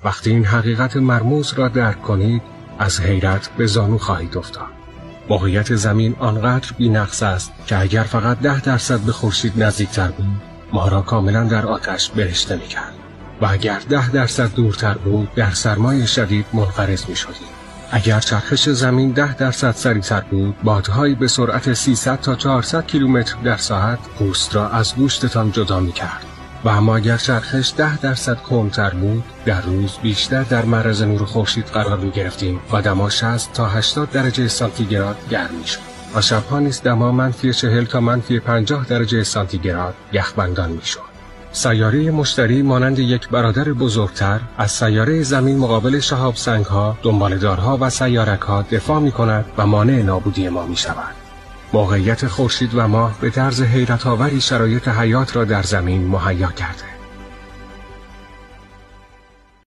وقتی این حقیقت مرموز را درک کنید، از حیرت به زانو خواهید افتاد. موقعیت زمین آنقدر بی‌نقص است که اگر فقط 10% به خورشید نزدیکتر بود، ما را کاملا در آتش برشته می‌کرد و اگر 10% دورتر بود، در سرمای شدید منقرض می‌شدیم. اگر چرخش زمین 10% سریعتر بود، بادهایی به سرعت 300 تا 400 کیلومتر در ساعت پوست را از گوشتتان جدا می‌کرد. و اما اگر چرخش 10% کندتر بود، در روز بیشتر در معرض نور خورشید قرار می‌گرفتیم و دما 60 تا 80 درجه سانتیگراد گرم می‌شد. و شب‌ها نیز دما -40 تا -50 درجه سانتیگراد یخبندان می‌شد. سیاره مشتری مانند یک برادر بزرگتر از سیاره زمین مقابل شهاب سنگ‌ها، دنباله‌دارها و سیارک‌ها دفاع می‌کند و مانع نابودی ما می‌شود. موقعیت خورشید و ماه به طرز حیرت‌آوری شرایط حیات را در زمین مهیا کرده.